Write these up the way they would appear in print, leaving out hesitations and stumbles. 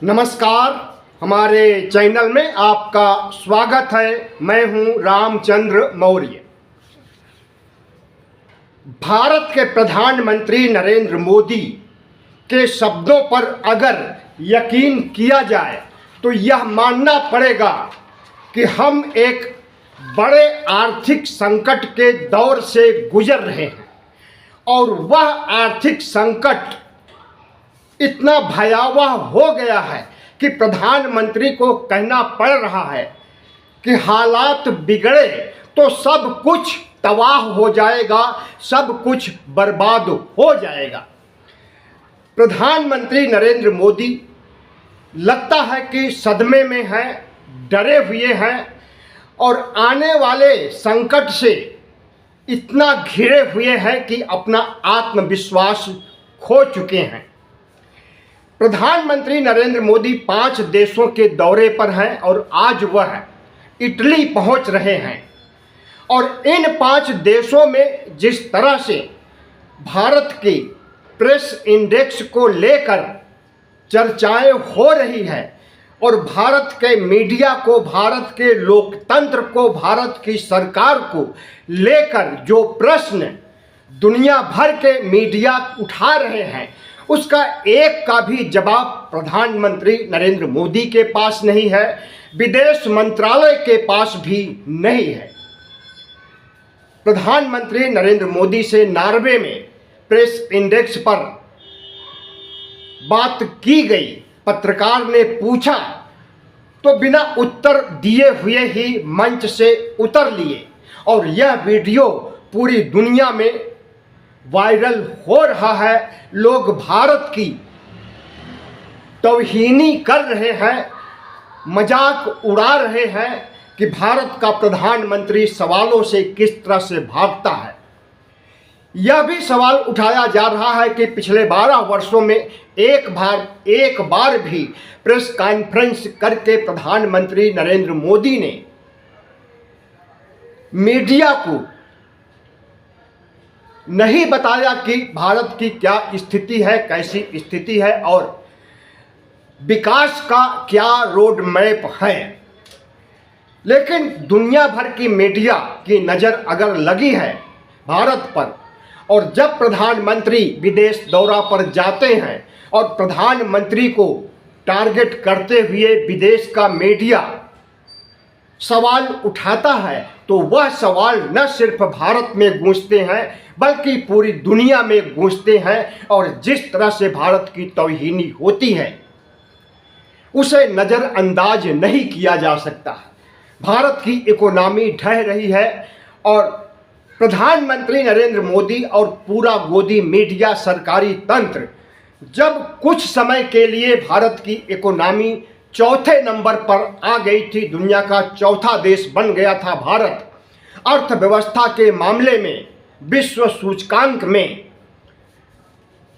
नमस्कार, हमारे चैनल में आपका स्वागत है। मैं हूं रामचंद्र मौर्य। भारत के प्रधानमंत्री नरेंद्र मोदी के शब्दों पर अगर यकीन किया जाए तो यह मानना पड़ेगा कि हम एक बड़े आर्थिक संकट के दौर से गुजर रहे हैं और वह आर्थिक संकट इतना भयावह हो गया है कि प्रधानमंत्री को कहना पड़ रहा है कि हालात बिगड़े तो सब कुछ तबाह हो जाएगा, सब कुछ बर्बाद हो जाएगा। प्रधानमंत्री नरेंद्र मोदी लगता है कि सदमे में हैं, डरे हुए हैं और आने वाले संकट से इतना घिरे हुए हैं कि अपना आत्मविश्वास खो चुके हैं। प्रधानमंत्री नरेंद्र मोदी 5 देशों के दौरे पर हैं और आज वह इटली पहुंच रहे हैं और इन 5 देशों में जिस तरह से भारत की प्रेस इंडेक्स को लेकर चर्चाएं हो रही है और भारत के मीडिया को, भारत के लोकतंत्र को, भारत की सरकार को लेकर जो प्रश्न दुनिया भर के मीडिया उठा रहे हैं उसका एक का भी जवाब प्रधानमंत्री नरेंद्र मोदी के पास नहीं है, विदेश मंत्रालय के पास भी नहीं है। प्रधानमंत्री नरेंद्र मोदी से नॉर्वे में प्रेस इंडेक्स पर बात की गई, पत्रकार ने पूछा तो बिना उत्तर दिए हुए ही मंच से उतर लिए और यह वीडियो पूरी दुनिया में वायरल हो रहा है। लोग भारत की तौहीनी कर रहे हैं, मजाक उड़ा रहे हैं कि भारत का प्रधानमंत्री सवालों से किस तरह से भागता है। यह भी सवाल उठाया जा रहा है कि पिछले 12 वर्षों में एक बार भी प्रेस कॉन्फ्रेंस करके प्रधानमंत्री नरेंद्र मोदी ने मीडिया को नहीं बताया कि भारत की क्या स्थिति है, कैसी स्थिति है और विकास का क्या रोड मैप है। लेकिन दुनिया भर की मीडिया की नज़र अगर लगी है भारत पर और जब प्रधानमंत्री विदेश दौरा पर जाते हैं और प्रधानमंत्री को टारगेट करते हुए विदेश का मीडिया सवाल उठाता है तो वह सवाल न सिर्फ भारत में गूंजते हैं बल्कि पूरी दुनिया में गूंजते हैं और जिस तरह से भारत की तौहीनी होती है उसे नज़रअंदाज नहीं किया जा सकता। भारत की इकोनॉमी ढह रही है और प्रधानमंत्री नरेंद्र मोदी और पूरा गोदी मीडिया सरकारी तंत्र जब कुछ समय के लिए भारत की इकोनॉमी चौथे नंबर पर आ गई थी, दुनिया का चौथा देश बन गया था भारत अर्थव्यवस्था के मामले में, विश्व सूचकांक में,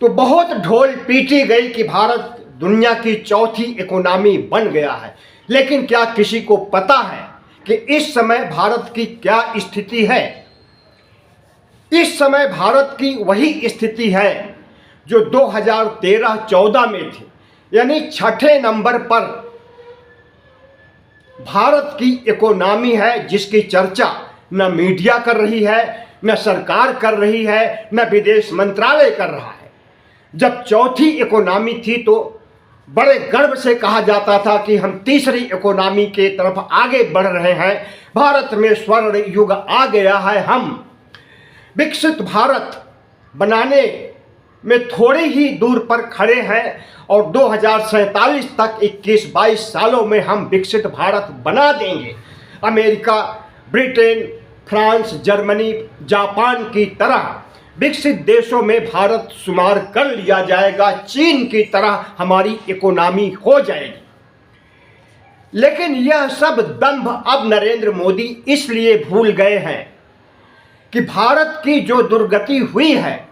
तो बहुत ढोल पीटी गई कि भारत दुनिया की चौथी इकोनॉमी बन गया है। लेकिन क्या किसी को पता है कि इस समय भारत की क्या स्थिति है? इस समय भारत की वही स्थिति है जो 2013-14 में थी, यानी 6ठे नंबर पर भारत की इकोनॉमी है जिसकी चर्चा न मीडिया कर रही है, न सरकार कर रही है, न विदेश मंत्रालय कर रहा है। जब चौथी इकोनॉमी थी तो बड़े गर्व से कहा जाता था कि हम तीसरी इकोनॉमी के तरफ आगे बढ़ रहे हैं, भारत में स्वर्ण युग आ गया है, हम विकसित भारत बनाने में थोड़ी ही दूर पर खड़े हैं और 2047 तक 21-22 सालों में हम विकसित भारत बना देंगे। America, Britain, France, Germany, Japan की तरह विकसित देशों में भारत शुमार कर लिया जाएगा, चीन की तरह हमारी इकोनॉमी हो जाएगी। लेकिन यह सब दंभ अब नरेंद्र मोदी इसलिए भूल गए हैं कि भारत की जो दुर्गति हुई है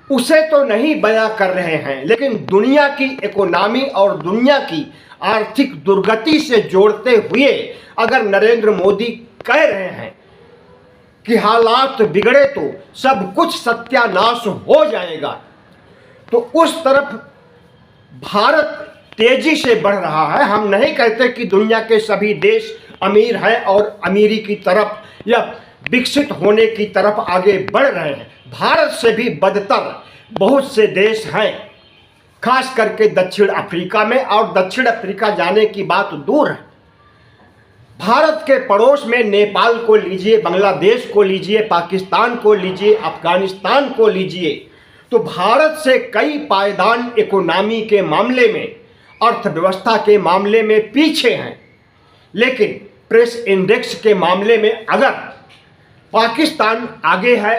उसे तो नहीं बयां कर रहे हैं, लेकिन दुनिया की इकोनॉमी और दुनिया की आर्थिक दुर्गति से जोड़ते हुए अगर नरेंद्र मोदी कह रहे हैं कि हालात बिगड़े तो सब कुछ सत्यानाश हो जाएगा, तो उस तरफ भारत तेजी से बढ़ रहा है। हम नहीं कहते कि दुनिया के सभी देश अमीर हैं और अमीरी की तरफ या विकसित होने की तरफ आगे बढ़ रहे हैं। भारत से भी बदतर बहुत से देश हैं, खास करके दक्षिण अफ्रीका में, और दक्षिण अफ्रीका जाने की बात दूर है। भारत के पड़ोस में नेपाल को लीजिए, बांग्लादेश को लीजिए, पाकिस्तान को लीजिए, अफगानिस्तान को लीजिए, तो भारत से कई पायदान इकोनॉमी के मामले में, अर्थव्यवस्था के मामले में पीछे हैं। लेकिन प्रेस इंडेक्स के मामले में अगर पाकिस्तान आगे है,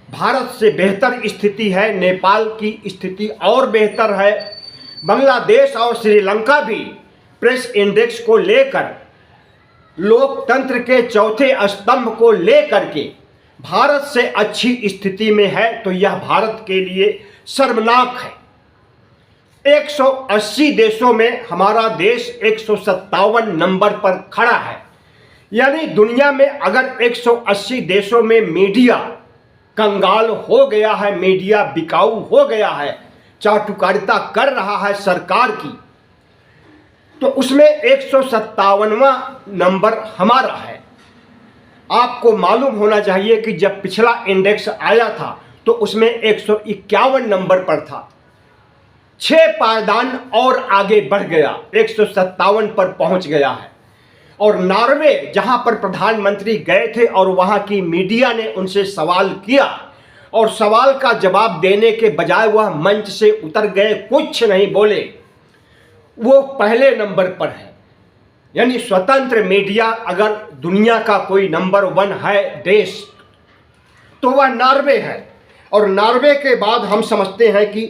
भारत से बेहतर स्थिति है, नेपाल की स्थिति और बेहतर है, बांग्लादेश और श्रीलंका भी प्रेस इंडेक्स को लेकर, लोकतंत्र के चौथे स्तंभ को लेकर के भारत से अच्छी स्थिति में है, तो यह भारत के लिए शर्मनाक है। 180 देशों में हमारा देश 157 नंबर पर खड़ा है। यानी दुनिया में अगर 180 देशों में मीडिया कंगाल हो गया है, मीडिया बिकाऊ हो गया है, चाटुकारिता कर रहा है सरकार की, तो उसमें 157वां नंबर हमारा है। आपको मालूम होना चाहिए कि जब पिछला इंडेक्स आया था तो उसमें 151 नंबर पर था। 6 पायदान और आगे बढ़ गया, 157 पर पहुंच गया है। और नॉर्वे, जहां पर प्रधानमंत्री गए थे और वहां की मीडिया ने उनसे सवाल किया और सवाल का जवाब देने के बजाय वह मंच से उतर गए, कुछ नहीं बोले, वो पहले नंबर पर है। यानी स्वतंत्र मीडिया अगर दुनिया का कोई नंबर 1 है देश, तो वह नॉर्वे है। और नॉर्वे के बाद हम समझते हैं कि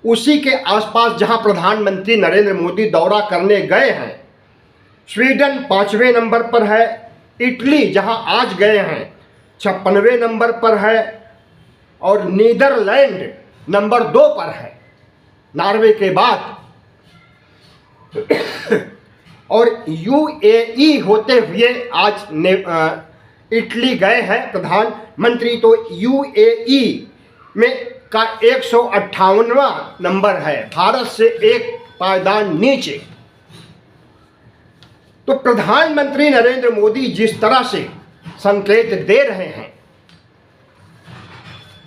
उसी के आसपास जहां प्रधानमंत्री नरेंद्र मोदी दौरा करने गए हैं, स्वीडन 5वें नंबर पर है, इटली जहां आज गए हैं 56वें नंबर पर है, और नीदरलैंड नंबर 2 पर है नॉर्वे के बाद। और यूएई होते हुए आज इटली गए हैं प्रधानमंत्री, तो यूएई में का 158वां नंबर है, भारत से 1 पायदान नीचे। तो प्रधानमंत्री नरेंद्र मोदी जिस तरह से संकेत दे रहे हैं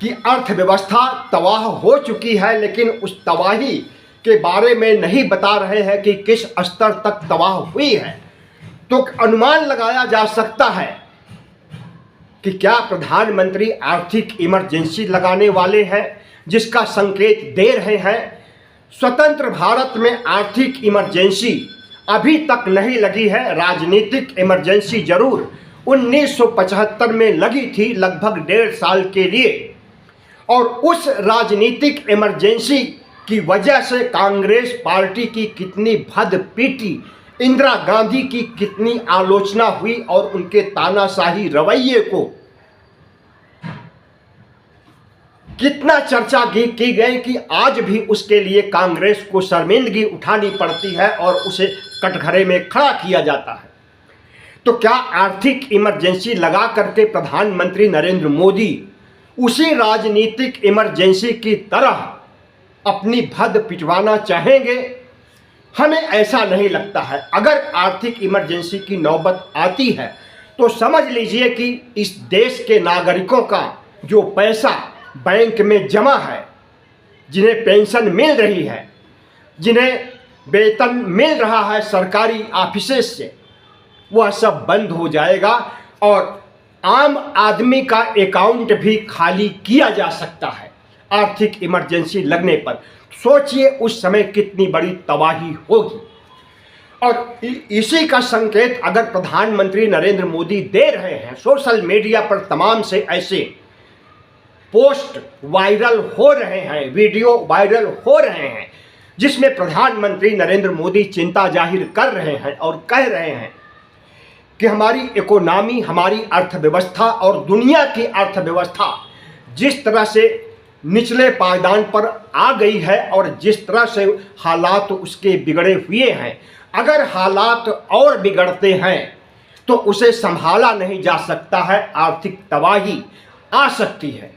कि अर्थव्यवस्था तबाह हो चुकी है, लेकिन उस तबाही के बारे में नहीं बता रहे हैं कि किस स्तर तक तबाह हुई है, तो अनुमान लगाया जा सकता है कि क्या प्रधानमंत्री आर्थिक इमरजेंसी लगाने वाले हैं, जिसका संकेत दे रहे हैं। स्वतंत्र भारत में आर्थिक इमरजेंसी अभी तक नहीं लगी है, राजनीतिक इमरजेंसी जरूर 1975 में लगी थी, लगभग 1.5 साल के लिए। और उस राजनीतिक इमरजेंसी की वजह से कांग्रेस पार्टी की कितनी भद्दपीटी, इंदिरा गांधी की कितनी आलोचना हुई और उनके तानाशाही रवैये को कितना चर्चा की गई कि आज भी उसके लिए कांग्रेस को शर्मिंदगी उठानी पड़ती है और उसे कटघरे में खड़ा किया जाता है। तो क्या आर्थिक इमरजेंसी लगा करके प्रधानमंत्री नरेंद्र मोदी उसी राजनीतिक इमरजेंसी की तरह अपनी भद्द पिटवाना चाहेंगे? हमें ऐसा नहीं लगता है। अगर आर्थिक इमरजेंसी की नौबत आती है तो समझ लीजिए कि इस देश के नागरिकों का जो पैसा बैंक में जमा है, जिन्हें पेंशन मिल रही है, जिन्हें वेतन मिल रहा है सरकारी ऑफिसेस से, वह सब बंद हो जाएगा और आम आदमी का अकाउंट भी खाली किया जा सकता है आर्थिक इमरजेंसी लगने पर। सोचिए उस समय कितनी बड़ी तबाही होगी। और इसी का संकेत अगर प्रधानमंत्री नरेंद्र मोदी दे रहे हैं, सोशल मीडिया पर तमाम से ऐसे पोस्ट वायरल हो रहे हैं, वीडियो वायरल हो रहे हैं, जिसमें प्रधानमंत्री नरेंद्र मोदी चिंता जाहिर कर रहे हैं और कह रहे हैं कि हमारी इकोनॉमी, हमारी अर्थव्यवस्था और दुनिया की अर्थव्यवस्था जिस तरह से निचले पायदान पर आ गई है और जिस तरह से हालात उसके बिगड़े हुए हैं, अगर हालात और बिगड़ते हैं तो उसे संभाला नहीं जा सकता है, आर्थिक तबाही आ सकती है।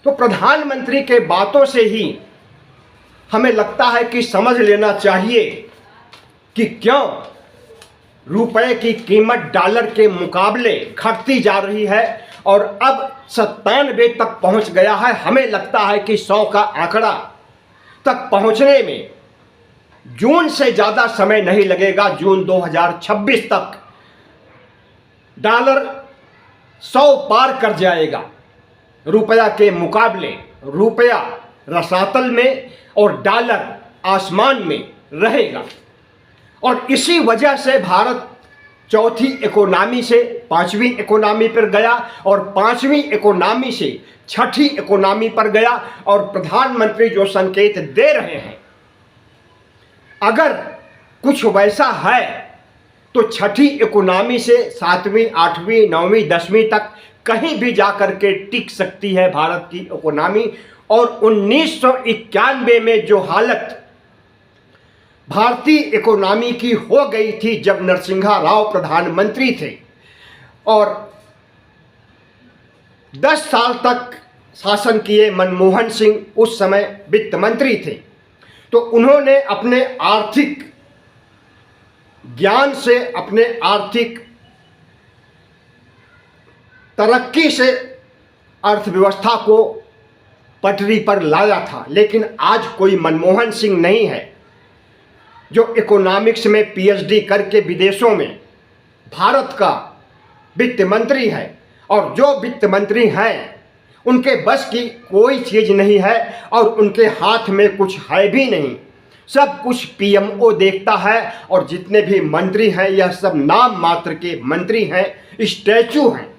तो प्रधानमंत्री के बातों से ही हमें लगता है कि समझ लेना चाहिए कि क्यों रुपए की कीमत डॉलर के मुकाबले घटती जा रही है और अब 97 तक पहुंच गया है। हमें लगता है कि 100 का आंकड़ा तक पहुंचने में जून से ज़्यादा समय नहीं लगेगा। जून 2026 तक डॉलर 100 पार कर जाएगा। रुपया के मुकाबले रुपया रसातल में और डॉलर आसमान में रहेगा और इसी वजह से भारत चौथी इकोनॉमी से पांचवी इकोनॉमी पर गया और पांचवी इकोनॉमी से छठी इकोनॉमी पर गया। और प्रधानमंत्री जो संकेत दे रहे हैं, अगर कुछ वैसा है तो छठी इकोनॉमी से 7वीं 8वीं 9वीं 10वीं तक कहीं भी जाकर के टिक सकती है भारत की इकोनॉमी। और 1991 में जो हालत भारतीय इकोनॉमी की हो गई थी जब नरसिम्हा राव प्रधानमंत्री थे और 10 साल तक शासन किए मनमोहन सिंह उस समय वित्त मंत्री थे, तो उन्होंने अपने आर्थिक ज्ञान से, अपने आर्थिक तरक्की से अर्थव्यवस्था को पटरी पर लाया था। लेकिन आज कोई मनमोहन सिंह नहीं है जो इकोनॉमिक्स में पीएचडी करके विदेशों में भारत का वित्त मंत्री है। और जो वित्त मंत्री हैं उनके बस की कोई चीज़ नहीं है और उनके हाथ में कुछ है भी नहीं। सब कुछ पीएमओ देखता है और जितने भी मंत्री हैं यह सब नाम मात्र के मंत्री हैं, स्टैचू हैं।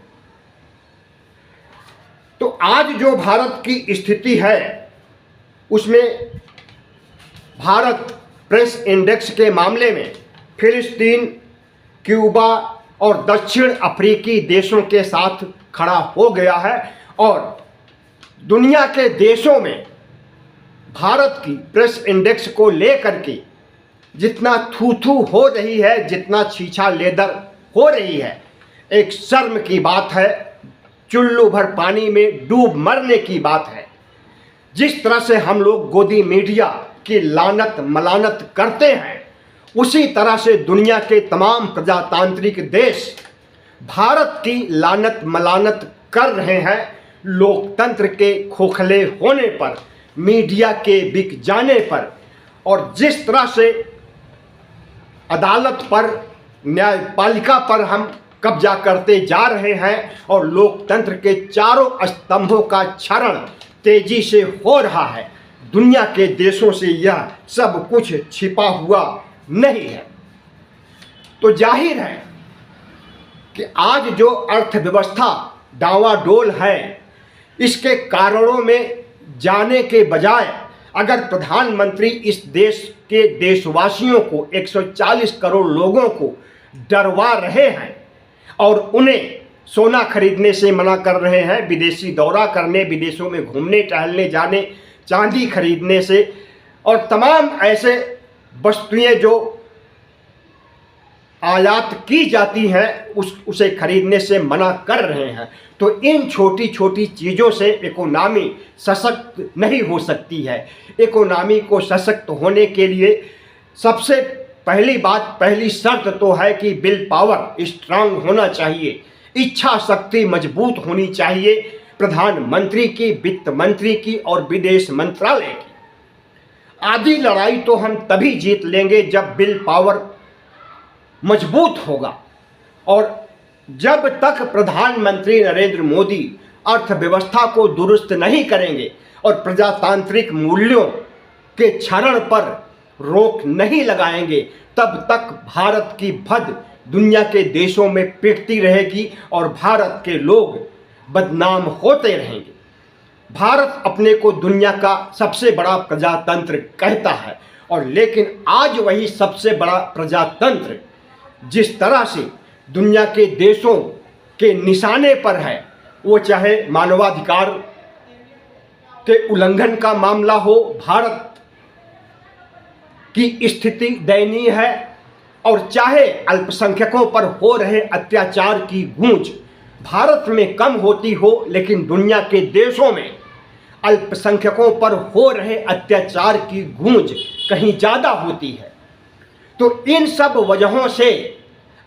तो आज जो भारत की स्थिति है उसमें भारत प्रेस इंडेक्स के मामले में फिलिस्तीन, क्यूबा और दक्षिण अफ्रीकी देशों के साथ खड़ा हो गया है। और दुनिया के देशों में भारत की प्रेस इंडेक्स को लेकर के जितना थू-थू हो रही है, जितना छीछा लेदर हो रही है, एक शर्म की बात है, चुल्लू भर पानी में डूब मरने की बात है। जिस तरह से हम लोग गोदी मीडिया की लानत मलानत करते हैं, उसी तरह से दुनिया के तमाम प्रजातांत्रिक देश भारत की लानत मलानत कर रहे हैं। लोकतंत्र के खोखले होने पर, मीडिया के बिक जाने पर और जिस तरह से अदालत पर, न्यायपालिका पर हम कब्जा करते जा रहे हैं और लोकतंत्र के चारों स्तंभों का क्षरण तेजी से हो रहा है। दुनिया के देशों से यह सब कुछ छिपा हुआ नहीं है। तो जाहिर है कि आज जो अर्थव्यवस्था डावाडोल है, इसके कारणों में जाने के बजाय अगर प्रधानमंत्री इस देश के देशवासियों को, 140 करोड़ लोगों को डरवा रहे हैं और उन्हें सोना खरीदने से मना कर रहे हैं, विदेशी दौरा करने, विदेशों में घूमने टहलने जाने, चांदी खरीदने से और तमाम ऐसे वस्तुएं जो आयात की जाती हैं उसे खरीदने से मना कर रहे हैं, तो इन छोटी छोटी चीज़ों से इकोनॉमी सशक्त नहीं हो सकती है। इकोनॉमी को सशक्त होने के लिए सबसे पहली बात, पहली शर्त तो है कि विल पावर स्ट्रांग होना चाहिए, इच्छा शक्ति मजबूत होनी चाहिए प्रधानमंत्री की, वित्त मंत्री की और विदेश मंत्रालय की। आधी लड़ाई तो हम तभी जीत लेंगे जब विल पावर मजबूत होगा। और जब तक प्रधानमंत्री नरेंद्र मोदी अर्थव्यवस्था को दुरुस्त नहीं करेंगे और प्रजातांत्रिक मूल्यों के क्षरण पर रोक नहीं लगाएंगे, तब तक भारत की भद दुनिया के देशों में पिटती रहेगी और भारत के लोग बदनाम होते रहेंगे। भारत अपने को दुनिया का सबसे बड़ा प्रजातंत्र कहता है और लेकिन आज वही सबसे बड़ा प्रजातंत्र जिस तरह से दुनिया के देशों के निशाने पर है, वो चाहे मानवाधिकार के उल्लंघन का मामला हो, भारत की स्थिति दयनीय है, और चाहे अल्पसंख्यकों पर हो रहे अत्याचार की गूंज भारत में कम होती हो, लेकिन दुनिया के देशों में अल्पसंख्यकों पर हो रहे अत्याचार की गूंज कहीं ज़्यादा होती है। तो इन सब वजहों से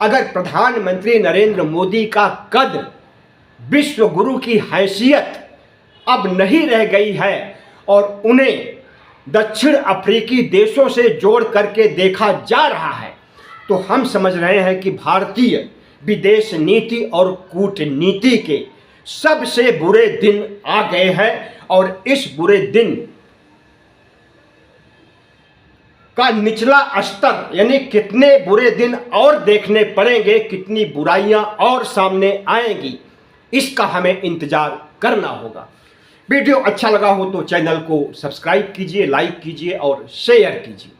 अगर प्रधानमंत्री नरेंद्र मोदी का कद विश्व गुरु की हैसियत अब नहीं रह गई है और उन्हें दक्षिण अफ्रीकी देशों से जोड़ करके देखा जा रहा है, तो हम समझ रहे हैं कि भारतीय विदेश नीति और कूटनीति के सबसे बुरे दिन आ गए हैं और इस बुरे दिन का निचला स्तर यानी कितने बुरे दिन और देखने पड़ेंगे, कितनी बुराइयां और सामने आएंगी, इसका हमें इंतजार करना होगा। वीडियो अच्छा लगा हो तो चैनल को सब्सक्राइब कीजिए, लाइक कीजिए और शेयर कीजिए।